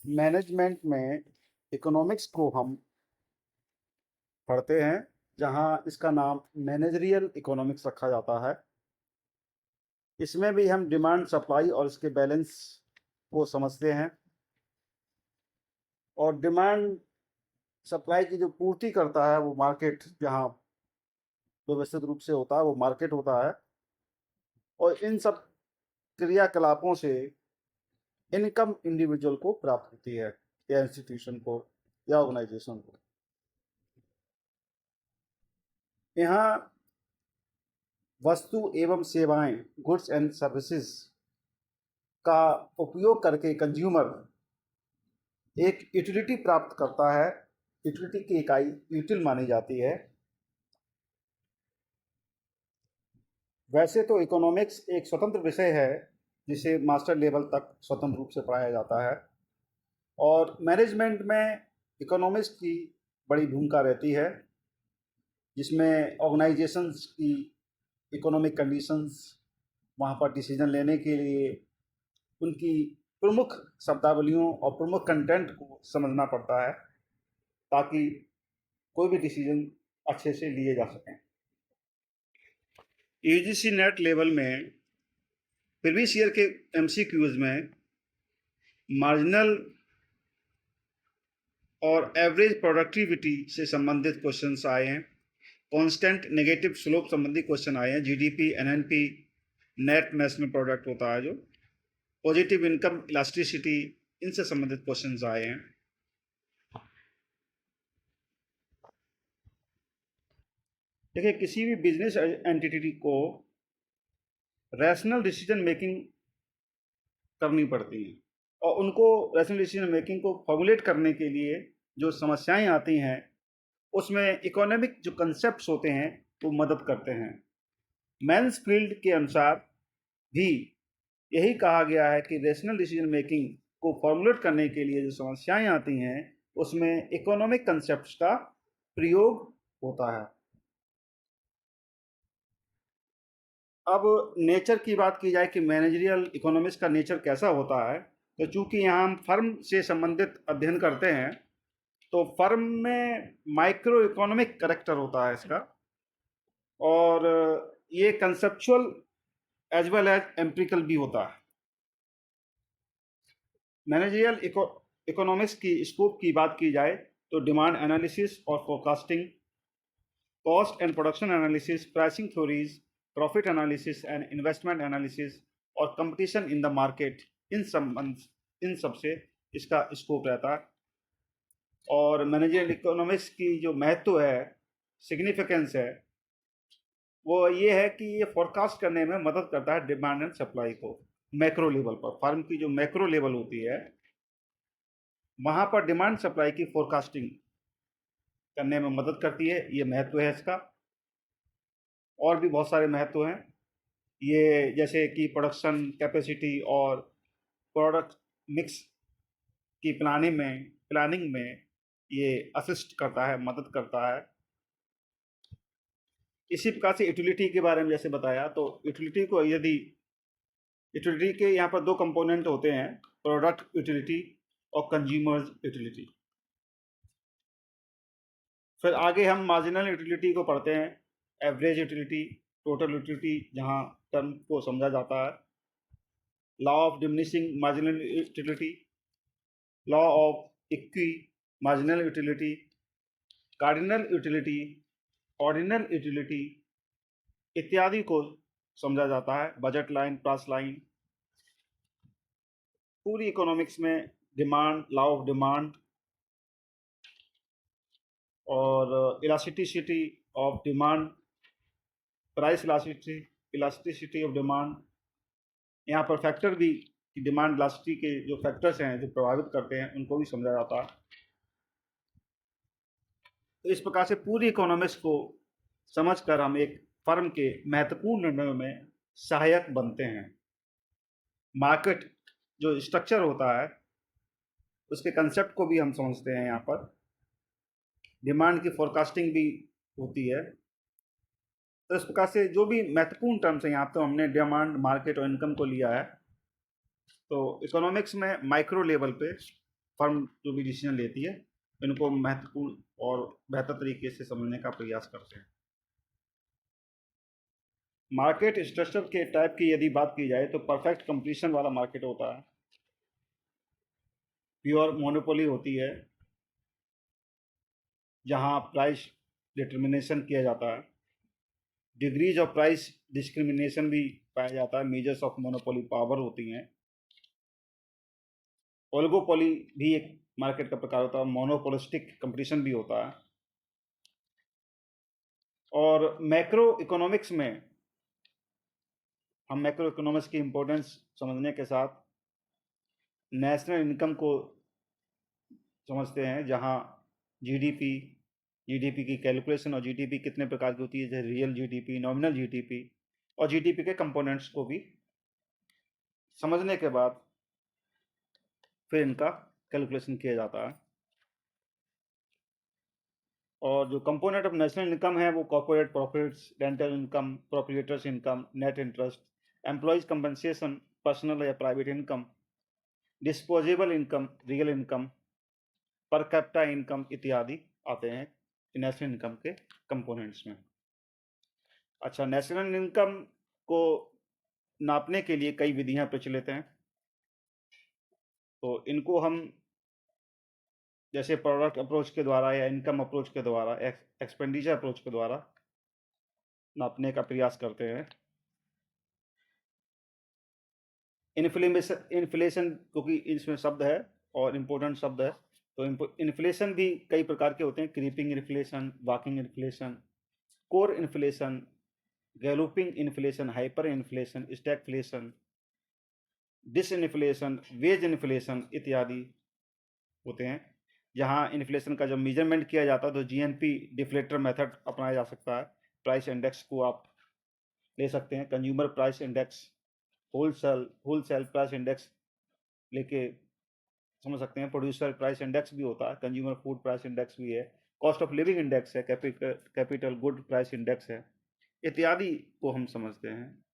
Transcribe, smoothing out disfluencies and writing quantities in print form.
Management में economics को हम पढ़ते हैं, जहाँ इसका नाम मैनेजरियल इकोनॉमिक्स रखा जाता है। इसमें भी हम डिमांड सप्लाई और इसके बैलेंस को समझते हैं, और डिमांड सप्लाई की जो पूर्ति करता है वो मार्केट, जहाँ व्यवस्थित रूप से होता है वो मार्केट होता है। और इन सब क्रियाकलापों से इनकम इंडिविजुअल को प्राप्त होती है, या इंस्टीट्यूशन को, या ऑर्गेनाइजेशन को। यहाँ वस्तु एवं सेवाएं, गुड्स एंड सर्विसेज का उपयोग करके कंज्यूमर एक यूटिलिटी प्राप्त करता है। यूटिलिटी की इकाई यूटिल मानी जाती है। वैसे तो इकोनॉमिक्स एक स्वतंत्र विषय है, जिसे मास्टर लेवल तक स्वतंत्र रूप से पढ़ाया जाता है, और मैनेजमेंट में इकोनॉमिक्स की बड़ी भूमिका रहती है, जिसमें ऑर्गेनाइजेशंस की इकोनॉमिक कंडीशंस, वहाँ पर डिसीजन लेने के लिए उनकी प्रमुख शब्दावलियों और प्रमुख कंटेंट को समझना पड़ता है, ताकि कोई भी डिसीजन अच्छे से लिए जा सकें। यूजीसी नेट लेवल में प्रीवियस ईयर के एमसीक्यूज में मार्जिनल और एवरेज प्रोडक्टिविटी से संबंधित क्वेश्चंस आए हैं। कांस्टेंट नेगेटिव स्लोप संबंधी क्वेश्चन आए हैं। GDP, NNP, net national product होता है जो, पॉजिटिव इनकम इलास्टिसिटी, इनसे संबंधित क्वेश्चंस आए हैं। देखिए, किसी भी बिजनेस एंटिटी को रैशनल डिसीजन मेकिंग करनी पड़ती है, और उनको रैशनल डिसीजन मेकिंग को फॉर्मुलेट करने के लिए जो समस्याएं आती हैं, उसमें इकोनॉमिक जो कंसेप्ट्स होते हैं वो मदद करते हैं। मैन्सफील्ड के अनुसार भी यही कहा गया है कि रैशनल डिसीजन मेकिंग को फॉर्मुलेट करने के लिए जो समस्याएं आती हैं, उसमें इकोनॉमिक कंसेप्ट्स का प्रयोग होता है। अब नेचर की बात की जाए कि मैनेजरियल इकोनॉमिक्स का नेचर कैसा होता है, तो चूंकि यहाँ हम फर्म से संबंधित अध्ययन करते हैं, तो फर्म में माइक्रो इकोनॉमिक करेक्टर होता है इसका, और ये conceptual as well as empirical भी होता है। मैनेजरियल इकोनॉमिक्स की स्कोप की बात की जाए तो डिमांड एनालिसिस और forecasting, cost and production analysis, pricing theories, profit analysis and investment analysis, और कंपटीशन इन द मार्केट, इन सब से इसका स्कोप रहता है। और मैनेजरियल इकोनॉमिक्स की जो महत्व है, सिग्निफिकेंस है, वो ये है कि ये फोरकास्ट करने में मदद करता है डिमांड एंड सप्लाई को मैक्रो लेवल पर। फर्म की जो मैक्रो लेवल होती है, वहाँ पर डिमांड सप्लाई की फोरकास्टिंग करने में मदद करती है। ये महत्व है इसका। और भी बहुत सारे महत्व हैं ये, जैसे कि प्रोडक्शन कैपेसिटी और प्रोडक्ट मिक्स की प्लानिंग में ये असिस्ट करता है, मदद करता है। इसी प्रकार से यूटिलिटी के बारे में जैसे बताया, तो यूटिलिटी को यदि यूटिलिटी के यहाँ पर दो कंपोनेंट होते हैं, प्रोडक्ट यूटिलिटी और कंज्यूमर्स यूटिलिटी। फिर आगे हम मार्जिनल यूटिलिटी को पढ़ते हैं, एवरेज यूटिलिटी, टोटल यूटिलिटी, जहाँ टर्म को समझा जाता है, law of diminishing marginal utility, law of equi marginal utility, cardinal utility, ordinal utility इत्यादि को समझा जाता है। बजट लाइन, प्राइस लाइन, पूरी इकोनॉमिक्स में डिमांड, लॉ ऑफ डिमांड और elasticity of demand, price elasticity of demand, यहाँ पर फैक्टर भी, डिमांड इलास्टिसिटी के जो फैक्टर्स हैं जो प्रभावित करते हैं, उनको भी समझा जाता है। तो इस प्रकार से पूरी इकोनॉमिक्स को समझकर हम एक फर्म के महत्वपूर्ण निर्णयों में सहायक बनते हैं। मार्केट जो स्ट्रक्चर होता है, उसके कंसेप्ट को भी हम समझते हैं। यहाँ पर डिमांड की फोरकास्टिंग भी होती है। तो इस प्रकार से जो भी महत्वपूर्ण टर्म्स हैं, यहाँ तो हमने डिमांड, मार्केट और इनकम को लिया है। तो इकोनॉमिक्स में माइक्रो लेवल पे फर्म जो भी डिसीजन लेती है इनको महत्वपूर्ण और बेहतर तरीके से समझने का प्रयास करते हैं। मार्केट स्ट्रक्चर के टाइप की यदि बात की जाए तो परफेक्ट कंपटीशन वाला मार्केट होता है, प्योर मोनोपोली होती है जहां प्राइस डिटर्मिनेशन किया जाता है, डिग्रीज ऑफ प्राइस डिस्क्रिमिनेशन भी पाया जाता है, मेजर्स ऑफ मोनोपोली पावर होती हैं। ओलिगोपोली भी एक मार्केट का प्रकार होता है, मोनोपोलिस्टिक कंपटीशन भी होता है। और मैक्रो इकोनॉमिक्स में हम मैक्रो इकोनॉमिक्स की इम्पोर्टेंस समझने के साथ नेशनल इनकम को समझते हैं, जहां जीडीपी जीडीपी की कैलकुलेशन और जीडीपी कितने प्रकार की होती है, जैसे रियल जीडीपी, नॉमिनल जीडीपी और जीडीपी के कंपोनेंट्स को भी समझने के बाद फिर इनका कैलकुलेशन किया जाता है। और जो कंपोनेंट ऑफ नेशनल इनकम है वो corporate profits, rental income, proprietors income, net interest, employees compensation, personal या private income, disposable income, real income, per capita income इत्यादि आते हैं नेशनल इनकम के कंपोनेंट्स में। अच्छा, नेशनल इनकम को नापने के लिए कई विधियां प्रचलित हैं, तो इनको हम जैसे प्रोडक्ट अप्रोच के द्वारा या इनकम अप्रोच के द्वारा, एक्सपेंडिचर अप्रोच के द्वारा नापने का प्रयास करते हैं। इन्फ्लेशन क्योंकि इसमें शब्द है और इम्पोर्टेंट शब्द है, तो इन्फ्लेशन भी कई प्रकार के होते हैं, creeping inflation, walking inflation, core inflation, galloping inflation, hyper inflation, stagflation, disinflation, wage inflation इत्यादि होते हैं। जहां इन्फ्लेशन का जब मेजरमेंट किया जाता है तो जीएनपी डिफ्लेटर मेथड अपनाया जा सकता है। प्राइस इंडेक्स को आप ले सकते हैं, consumer price index, wholesale price index लेके समझ सकते हैं। प्रोड्यूसर प्राइस इंडेक्स भी होता है, कंज्यूमर फूड प्राइस इंडेक्स भी है, कॉस्ट ऑफ लिविंग इंडेक्स है, कैपिटल गुड प्राइस इंडेक्स है, इत्यादि को हम समझते हैं।